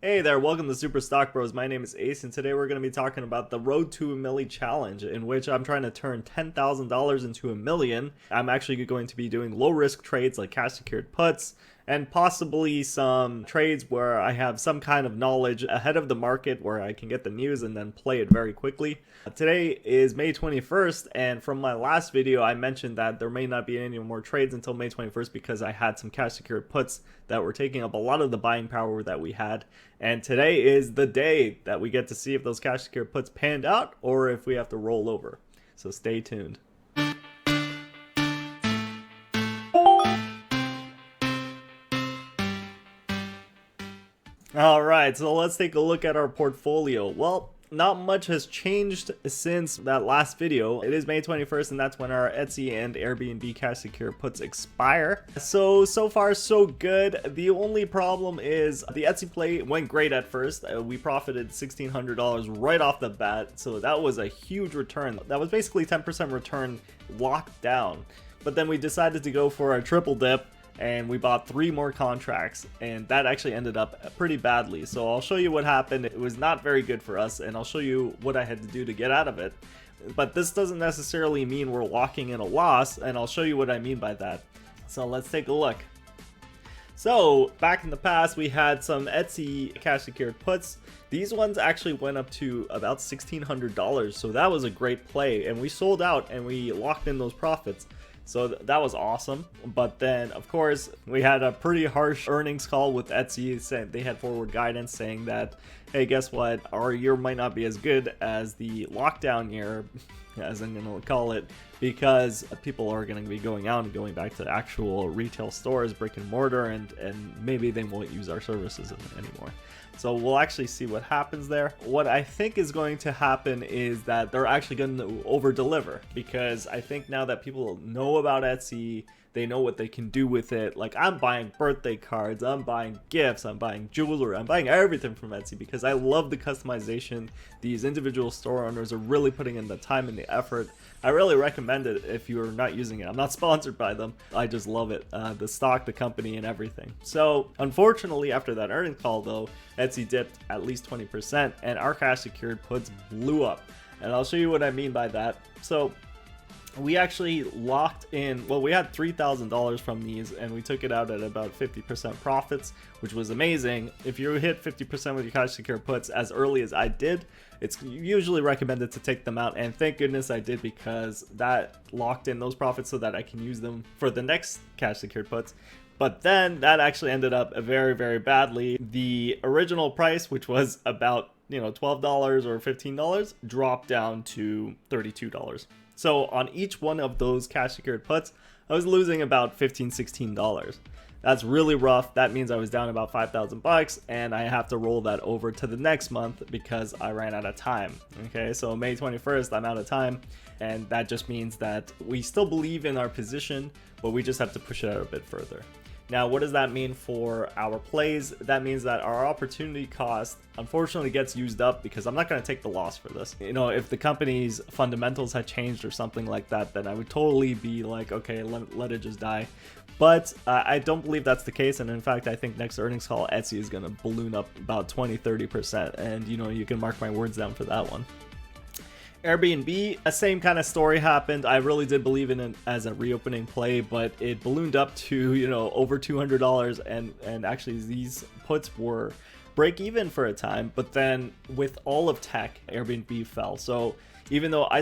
Hey there, welcome to Super Stock Bros. My name is Ace, and today we're going to be talking about the Road to a Milli challenge, in which I'm trying to turn $10,000 into $1 million. I'm actually going to be doing low risk trades like cash secured puts, and possibly some trades where I have some kind of knowledge ahead of the market where I can get the news and then play it very quickly. Today is May 21st, and from my last video I mentioned that there may not be any more trades until May 21st because I had some cash secured puts that were taking up a lot of the buying power that we had. And today is the day that we get to see if those cash secured puts panned out or if we have to roll over. So stay tuned. Alright, so let's take a look at our portfolio. Well, not much has changed since that last video. It is May 21st, and that's when our ETSY and Airbnb cash secure puts expire. So far so good. The only problem is the ETSY play went great at first. We profited $1,600 right off the bat, so that was a huge return. That was basically 10% return locked down. But then we decided to go for a triple dip, and we bought 3 more contracts, and that actually ended up pretty badly. So I'll show you what happened. It was not very good for us, and I'll show you what I had to do to get out of it. But this doesn't necessarily mean we're locking in a loss, and I'll show you what I mean by that. So let's take a look. So back in the past, we had some ETSY cash secured puts. These ones actually went up to about $1,600, so that was a great play, and we sold out and we locked in those profits. So that was awesome. But then, of course, we had a pretty harsh earnings call with ETSY. Saying they had forward guidance saying that, hey, guess what? Our year might not be as good as the lockdown year, as I'm going to call it, because people are going to be going out and going back to actual retail stores, brick and mortar, and maybe they won't use our services anymore. So we'll actually see what happens there. What I think is going to happen is that they're actually going to over deliver, because I think now that people know about ETSY, they know what they can do with it. Like, I'm buying birthday cards, I'm buying gifts, I'm buying jewelry, I'm buying everything from ETSY because I love the customization. These individual store owners are really putting in the time and the effort. I really recommend it if you're not using it. I'm not sponsored by them. I just love it. The stock, the company, and everything. So unfortunately, after that earnings call though, ETSY dipped at least 20% and our cash secured puts blew up. And I'll show you what I mean by that. So we actually locked in, well, we had $3,000 from these, and we took it out at about 50% profits, which was amazing. If you hit 50% with your cash secure puts as early as I did, it's usually recommended to take them out, and thank goodness I did, because that locked in those profits so that I can use them for the next cash secured puts. But then that actually ended up very, very badly. The original price, which was about, $12 or $15, dropped down to $32. So on each one of those cash secured puts, I was losing about $15, $16. That's really rough. That means I was down about $5,000, and I have to roll that over to the next month because I ran out of time. Okay, so May 21st, I'm out of time, and that just means that we still believe in our position, but we just have to push it out a bit further. Now, what does that mean for our plays? That means that our opportunity cost unfortunately gets used up because I'm not going to take the loss for this. If the company's fundamentals had changed or something like that, then I would totally be like, okay, let it just die. But I don't believe that's the case, and in fact, I think next earnings call, ETSY is going to balloon up about 20-30%, and you can mark my words down for that one. Airbnb, the same kind of story happened. I really did believe in it as a reopening play, but it ballooned up to, over $200, and actually these puts were break even for a time, but then with all of tech, Airbnb fell. So even though I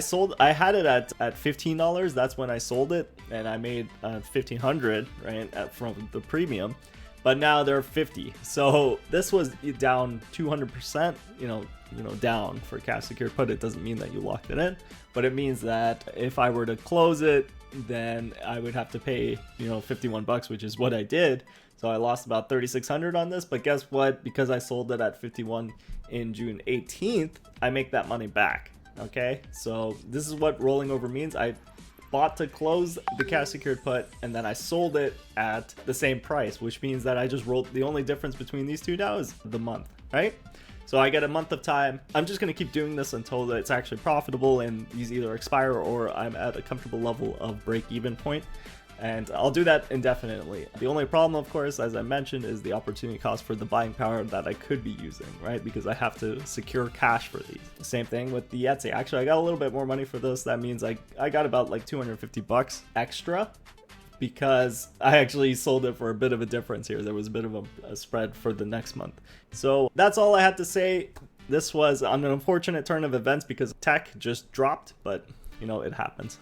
had it at $15, that's when I sold it, and I made $1,500, right, from the premium. But now they're 50. So this was down 200%, down for cash secured put. It doesn't mean that you locked it in, but it means that if I were to close it, then I would have to pay, $51, which is what I did. So I lost about $3,600 on this, but guess what? Because I sold it at 51 in June 18th, I make that money back. Okay, so this is what rolling over means. I bought to close the cash secured put, and then I sold it at the same price, which means that I just rolled. The only difference between these two now is the month, right? So I get a month of time. I'm just going to keep doing this until it's actually profitable and these either expire or I'm at a comfortable level of break even point. And I'll do that indefinitely. The only problem, of course, as I mentioned, is the opportunity cost for the buying power that I could be using, right? Because I have to secure cash for these. Same thing with the ETSY. Actually, I got a little bit more money for this. That means I got about like 250 bucks extra because I actually sold it for a bit of a difference here. There was a bit of a spread for the next month. So that's all I had to say. This was an unfortunate turn of events because tech just dropped, but you know, it happens.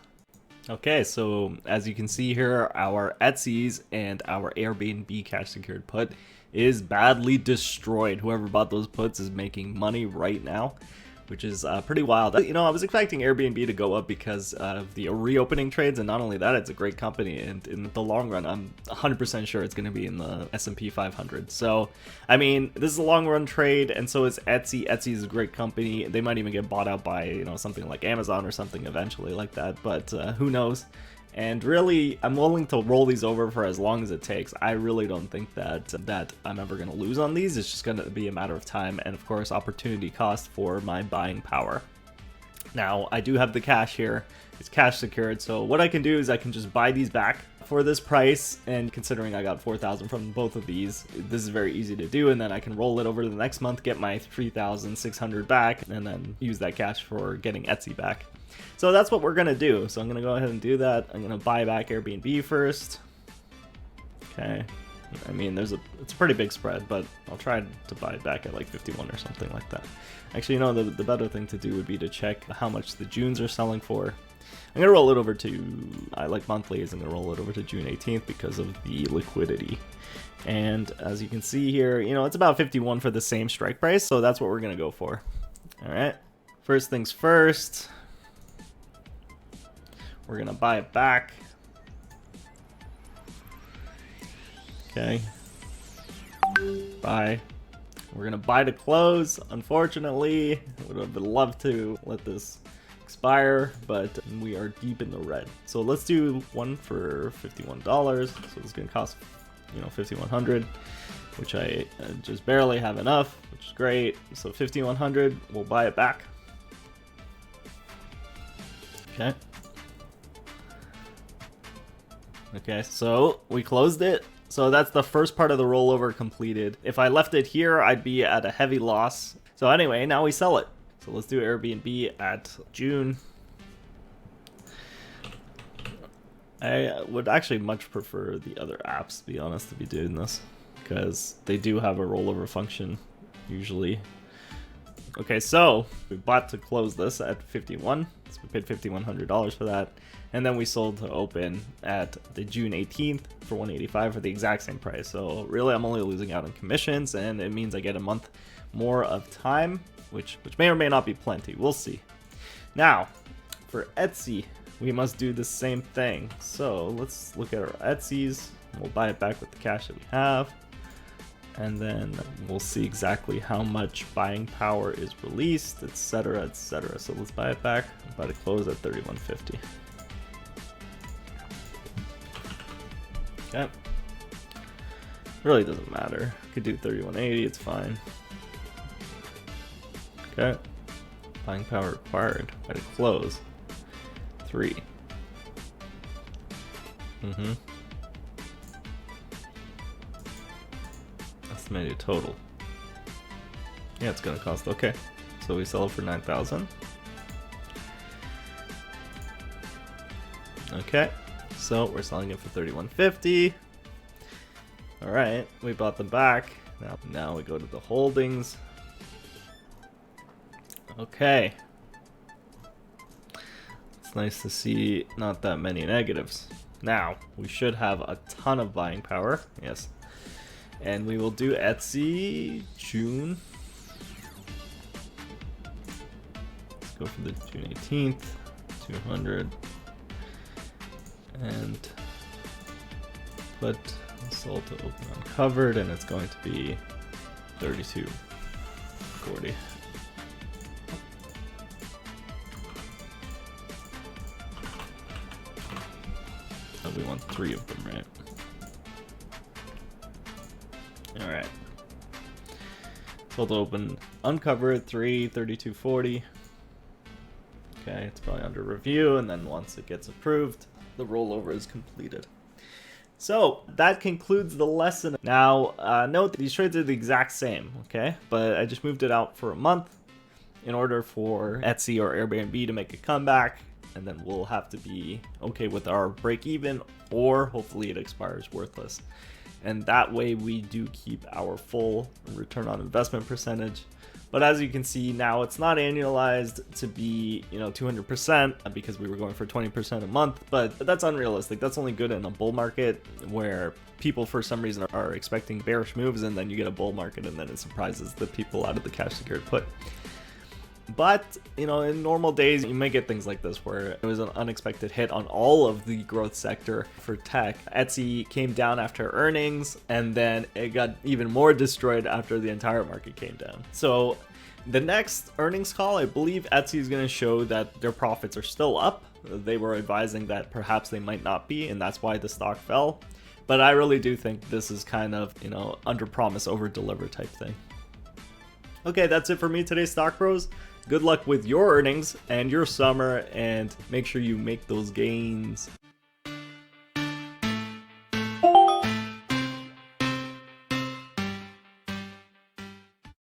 Okay, so as you can see here, our ETSYs and our Airbnb cash secured put is badly destroyed. Whoever bought those puts is making money right now, which is pretty wild. You know, I was expecting Airbnb to go up because of the reopening trades, and not only that, it's a great company, and in the long run, I'm 100% sure it's going to be in the S&P 500. So, I mean, this is a long run trade, and so is ETSY. ETSY is a great company. They might even get bought out by, you know, something like Amazon or something eventually like that, but who knows? And really, I'm willing to roll these over for as long as it takes. I really don't think that I'm ever going to lose on these. It's just going to be a matter of time and, of course, opportunity cost for my buying power. Now, I do have the cash here. It's cash secured, so what I can do is I can just buy these back for this price, and considering I got 4,000 from both of these, this is very easy to do, and then I can roll it over to the next month, get my 3,600 back, and then use that cash for getting ETSY back. So that's what we're gonna do. So I'm gonna go ahead and do that. I'm gonna buy back Airbnb first. Okay. I mean, it's a pretty big spread, but I'll try to buy it back at like 51 or something like that. Actually, you know, the better thing to do would be to check how much the Junes are selling for. I'm gonna roll it over to, I like monthlies, I'm gonna roll it over to June 18th because of the liquidity. And as you can see here, you know, it's about 51 for the same strike price, so that's what we're gonna go for. All right. First things first. We're gonna buy it back. Okay. Buy. We're gonna buy to close. Unfortunately, I would have loved to let this expire, but we are deep in the red. So let's do one for $51. So it's gonna cost, you know, 5,100, which I just barely have enough, which is great. So 5,100, we'll buy it back. Okay. Okay, so we closed it. So that's the first part of the rollover completed. If I left it here, I'd be at a heavy loss. So anyway, now we sell it. So let's do Airbnb at June. I would actually much prefer the other apps, to be honest, to be doing this, because they do have a rollover function usually. Okay, so we bought to close this at 51. So we paid $5,100 for that. And then we sold to open at the June 18th for $185 for the exact same price. So really, I'm only losing out on commissions, and it means I get a month more of time, which may or may not be plenty. We'll see. Now, for ETSY, we must do the same thing. So let's look at our ETSYs. We'll buy it back with the cash that we have. And then we'll see exactly how much buying power is released, etc., etc. So let's buy it back. I'm about to close at 31.50. Okay. Really doesn't matter. Could do 31.80, it's fine. Okay. Buying power required. By to close. 3. Estimated total. Yeah, it's gonna cost. Okay. So we sell it for 9,000. Okay. So we're selling it for 31.50. All right, we bought them back. Now we go to the holdings. Okay. It's nice to see not that many negatives. Now we should have a ton of buying power. Yes. And we will do ETSY June. Let's go for the June 18th. 200. And put sold to open uncovered, and it's going to be 32.40. So we want 3 of them, right? All right. Sold to open uncovered 32.40. Okay, it's probably under review, and then once it gets approved, the rollover is completed. So that concludes the lesson. Now, note that these trades are the exact same, okay? But I just moved it out for a month in order for ETSY or Airbnb to make a comeback, and then we'll have to be okay with our break even, or hopefully it expires worthless. And that way we do keep our full return on investment percentage. But as you can see now, it's not annualized to be, 200% because we were going for 20% a month, but that's unrealistic. That's only good in a bull market where people for some reason are expecting bearish moves, and then you get a bull market and then it surprises the people out of the cash secured put. But, in normal days, you may get things like this where it was an unexpected hit on all of the growth sector for tech. ETSY came down after earnings, and then it got even more destroyed after the entire market came down. So the next earnings call, I believe ETSY is going to show that their profits are still up. They were advising that perhaps they might not be, and that's why the stock fell. But I really do think this is kind of, under promise, over deliver type thing. Okay, that's it for me today, Stock Bros. Good luck with your earnings and your summer, and make sure you make those gains.